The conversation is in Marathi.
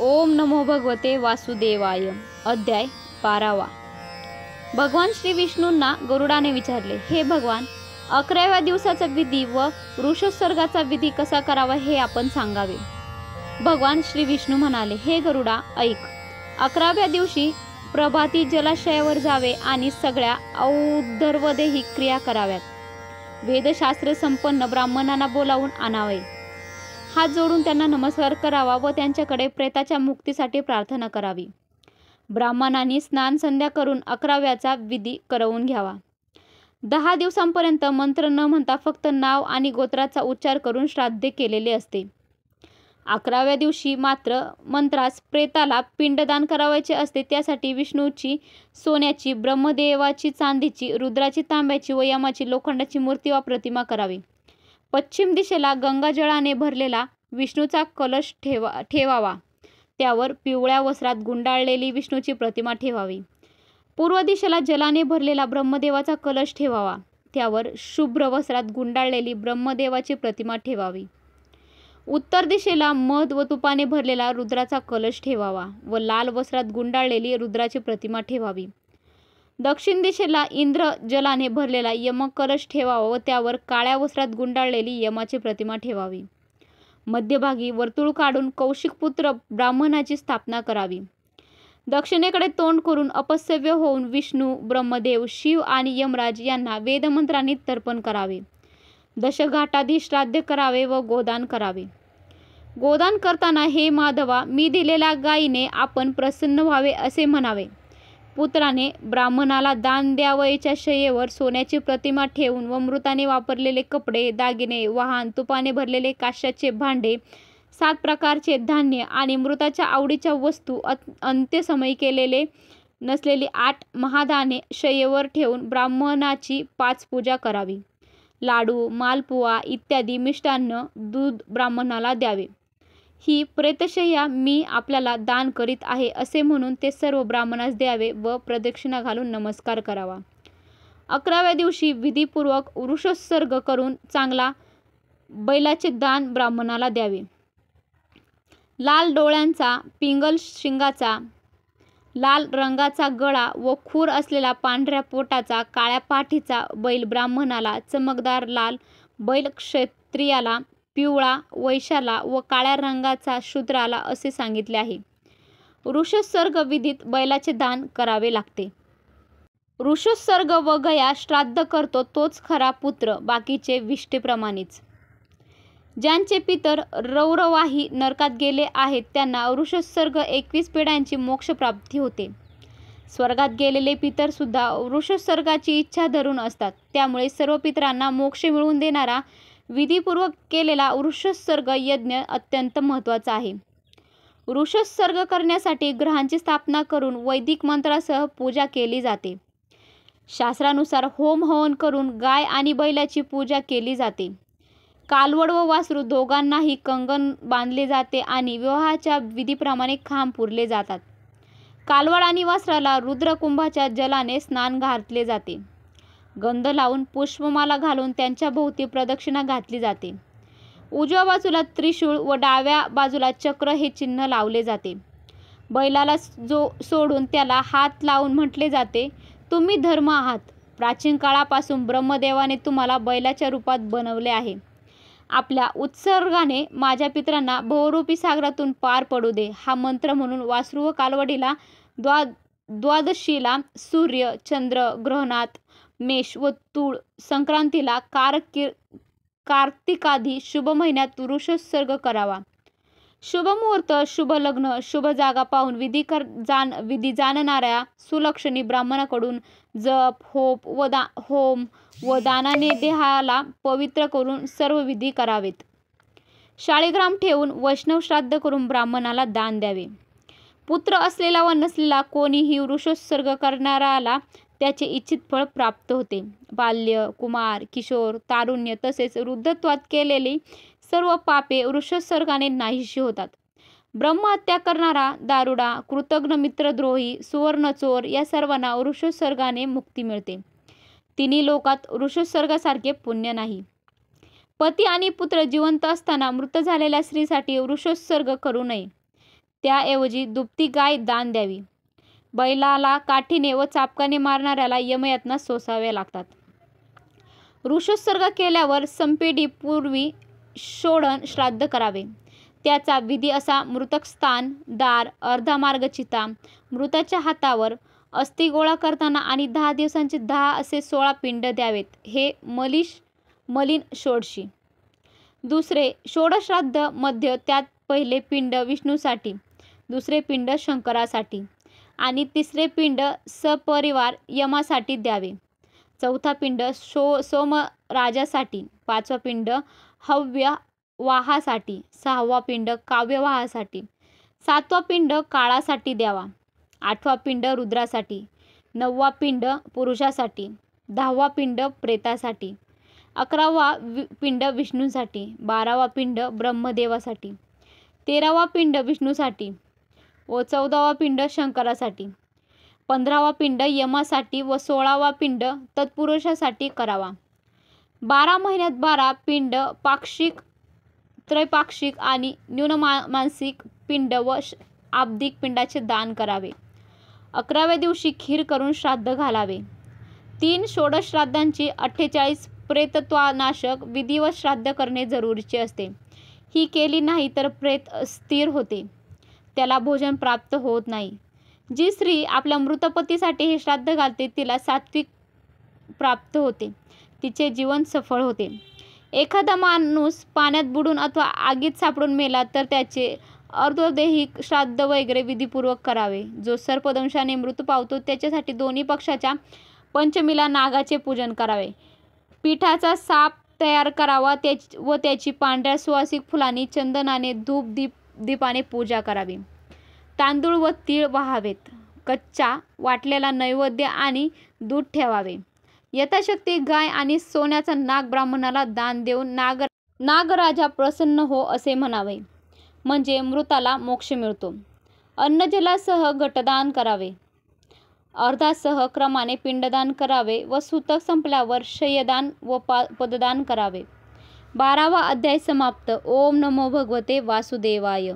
ओम नमो भगवते वासुदेवाय. अध्याय 12. भगवान श्री विष्णूंना गरुडाने विचारले, हे भगवान, 11व्या दिवसाचा विधी व वृषसर्गाचा विधी कसा करावा हे आपण सांगावे. भगवान श्री विष्णू म्हणाले, हे गरुडा, ऐक. 11व्या दिवशी प्रभाती जलाशयावर जावे आणि सगळ्या औदर्वदेही क्रिया कराव्यात. वेदशास्त्र संपन्न ब्राह्मणांना बोलावून आणावे. हात जोडून त्यांना नमस्कार करावा व त्यांच्याकडे प्रेताच्या मुक्तीसाठी प्रार्थना करावी. ब्राह्मणांनी स्नान संध्या करून 11व्याचा विधी करवून घ्यावा. 10 दिवसांपर्यंत मंत्र न म्हणता फक्त नाव आणि गोत्राचा उच्चार करून श्राद्ध केलेले असते. 11व्या दिवशी मात्र मंत्रास प्रेताला पिंडदान करावायचे असते. त्यासाठी विष्णूची सोन्याची, ब्रह्मदेवाची चांदीची, रुद्राची तांब्याची व यमाची लोखंडाची मूर्ती वा प्रतिमा करावी. पश्चिम दिशेला गंगाजळाने भरलेला विष्णूचा कलश ठेवावा. त्यावर पिवळ्या वस्त्रात गुंडाळलेली विष्णूची प्रतिमा ठेवावी. पूर्व दिशेला जलाने भरलेला ब्रह्मदेवाचा कलश ठेवावा. त्यावर शुभ्र वस्त्रात गुंडाळलेली ब्रह्मदेवाची प्रतिमा ठेवावी. उत्तर दिशेला मध व तुपाने भरलेला रुद्राचा कलश ठेवावा व लाल वस्त्रात गुंडाळलेली रुद्राची प्रतिमा ठेवावी. दक्षिण दिशेला इंद्र जलाने भरलेला यम कलश ठेवावा व त्यावर काळ्या वस्त्रात गुंडाळलेली यमाची प्रतिमा ठेवावी. मध्यभागी वर्तुळ काढून कौशिकपुत्र ब्राह्मणाची स्थापना करावी. दक्षिणेकडे तोंड करून अपस्यव्य होऊन विष्णू, ब्रह्मदेव, शिव आणि यमराज यांना वेदमंत्रांनी तर्पण करावे. दशघाटादी श्राद्ध करावे व गोदान करावे. गोदान करताना, हे माधवा, मी दिलेल्या गायीने आपण प्रसन्न व्हावे असे म्हणावे. पुत्राने ब्राह्मणाला दान द्यावयाच्या शय्येवर सोन्याची प्रतिमा ठेवून व मृताने वापरलेले कपडे, दागिने, वाहन, तुपाने भरलेले काश्याचे भांडे, 7 प्रकारचे धान्य आणि मृताच्या आवडीच्या वस्तू, अंत्यसमयी केलेले नसलेली 8 महादाने शय्येवर ठेवून ब्राह्मणाची 5 पूजा करावी. लाडू, मालपुआ इत्यादी मिष्टान्न, दूध ब्राह्मणाला द्यावे. ही प्रेतशय्या मी आपल्याला दान करीत आहे असे म्हणून ते सर्व ब्राह्मणास द्यावे व प्रदक्षिणा घालून नमस्कार करावा. 11व्या दिवशी विधीपूर्वक वृषसर्ग करून चांगला बैलाचे दान ब्राह्मणाला द्यावे. लाल डोळ्यांचा, पिंगल शिंगाचा, लाल रंगाचा गळा व खूर असलेला पांढऱ्या पोटाचा, काळ्या पाठीचा बैल ब्राह्मणाला, चमकदार लाल बैल क्षत्रियाला, पिवळा वैश्याला व काळ्या रंगाचा शूद्राला असे सांगितले आहे. वृषसर्ग विधीत बैलाचे दान करावे लागते. वृषसर्ग व गया श्राद्ध करतो तोच खरा पुत्र, बाकीचे विष्ठेप्रमाणेच. ज्यांचे पितर रौरवाही नरकात गेले आहेत त्यांना वृषसर्ग 21 पिढ्यांची मोक्षप्राप्ती होते. स्वर्गात गेलेले पितर सुद्धा वृषसर्गाची इच्छा धरून असतात. त्यामुळे सर्व पितरांना मोक्ष मिळवून देणारा विधीपूर्वक केलेला वृषसर्ग यज्ञ अत्यंत महत्त्वाचा आहे. वृषसर्ग करण्यासाठी ग्रहांची स्थापना करून वैदिक मंत्रासह पूजा केली जाते. शास्त्रानुसार होम हवन करून गाय आणि बैलाची पूजा केली जाते. कालवड व वासरू दोघांनाही कंगन बांधले जाते आणि विवाहाच्या विधीप्रमाणे खांब पुरले जातात. कालवड आणि वासराला रुद्रकुंभाच्या जलाने स्नान घातले जाते. गंध लावून पुष्पमाला घालून त्यांच्या भोवती प्रदक्षिणा घातली जाते. उजव्या बाजूला त्रिशूळ व डाव्या बाजूला चक्र हे चिन्ह लावले जाते. बैलाला सोडून त्याला हात लावून म्हटले जाते, तुम्ही धर्म आहात. प्राचीन काळापासून ब्रह्मदेवाने तुम्हाला बैलाच्या रूपात बनवले आहे. आपल्या उत्सर्गाने माझ्या पितरांना बहुरूपी सागरातून पार पडू दे. हा मंत्र म्हणून वासरू व कालवडीला द्वादशीला सूर्य, चंद्र ग्रहणात मेष व तूळ संक्रांतीला कार्तिकादी शुभ महिन्यात वृषसर्ग करावा. शुभ मुहूर्त, शुभ लग्न, शुभ जागा पाहून विधी जाणणाऱ्या सुलक्षणी ब्राह्मणाकडून जप, होम व दानाने देहाला पवित्र करून सर्व विधी करावेत. शाळीग्राम ठेवून वैष्णव श्राद्ध करून ब्राह्मणाला दान द्यावे. पुत्र असलेला व नसलेला कोणीही वृषसर्ग करणाऱ्याला त्याचे इच्छित फळ प्राप्त होते. बाल्य, कुमार, किशोर, तारुण्य तसेच वृद्धत्वात केलेली सर्व पापे वृषसर्गाने नाहीशी होतात. ब्रह्महत्या करणारा, दारुडा, कृतघ्न मित्रद्रोही, सुवर्णचोर या सर्वांना वृषसर्गाने मुक्ती मिळते. तिन्ही लोकात वृषसर्गासारखे पुण्य नाही. पती आणि पुत्र जिवंत असताना मृत झालेल्या स्त्रीसाठी वृषसर्ग करू नये. त्याऐवजी दुभती गाय दान द्यावी. बैलाला काठीने व चाबकाने मारणाऱ्याला यमयातना सोसाव्या लागतात. ऋषोत्सर्ग केल्यावर संपेडीपूर्वी षोडण श्राद्ध करावे. त्याचा विधी असा: मृतक स्नान, दार, अर्धा मार्ग चिता, मृताच्या हातावर अस्थी गोळा करताना आणि 10 दिवसांचे 10 असे 16 पिंड द्यावेत. हे मलिन षोडशी. दुसरे षोडश्राद्ध मध्य. त्यात पहिले पिंड विष्णूसाठी, दुसरे पिंड शंकरासाठी आणि तिसरे पिंड सपरिवार यमासाठी द्यावे. चौथा पिंड सोमराजासाठी, पाचवा पिंड हव्यवाहासाठी, सहावा पिंड काव्यवाहासाठी, सातवा पिंड काळासाठी द्यावा. आठवा पिंड रुद्रासाठी, नववा पिंड पुरुषासाठी, 10वा पिंड प्रेतासाठी, 11वा पिंड विष्णूसाठी, 12वा पिंड ब्रह्मदेवासाठी, 13वा पिंड विष्णूसाठी व 14वा पिंड शंकरासाठी, 15वा पिंड यमासाठी व 16वा पिंड तत्पुरुषासाठी करावा. 12 महिन्यात 12 पिंड पाक्षिक, त्रैपाक्षिक आणि न्यूनमासिक पिंड व आब्दिक पिंडाचे दान करावे. 11व्या दिवशी खीर करून श्राद्ध घालावे. 3 षोडश श्राद्धांची 48 प्रेतत्वनाशक विधिवत श्राद्ध करणे जरुरीचे असते. ही केली नाही तर प्रेत स्थिर होते, त्याला भोजन प्राप्त होत नाही. जी स्त्री आपल्या मृत पतीसाठी हे श्राद्ध घालते तिला सात्विक प्राप्त होते, तिचे जीवन सफळ होते. एखादा माणूस पाण्यात बुडून अथवा आगीत सापडून मेला तर त्याचे अर्धदैहिक श्राद्ध वगैरे विधीपूर्वक करावे. जो सर्पदंशाने मृत्यू पावतो त्याच्यासाठी दोन्ही पक्षाच्या पंचमीला नागाचे पूजन करावे. पिठाचा साप तयार करावा व त्याची पांढऱ्या सुवासिक फुलांनी, चंदनाने, धूप दीपाने पूजा करावी. तांदूळ व तीळ वाहावेत. कच्चा वाटलेला नैवेद्य आणि दूध ठेवावे. यथाशक्ती गाय आणि सोन्याचा नाग ब्राह्मणाला दान देऊन नागराजा प्रसन्न हो असे म्हणावे, म्हणजे मृताला मोक्ष मिळतो. अन्नजलासह घटदान करावे. अर्धासह क्रमाने पिंडदान करावे व सूतक संपल्यावर शय्यदान व पददान करावे. 12वा अध्याय समाप्त. ओम नमो भगवते वासुदेवाय.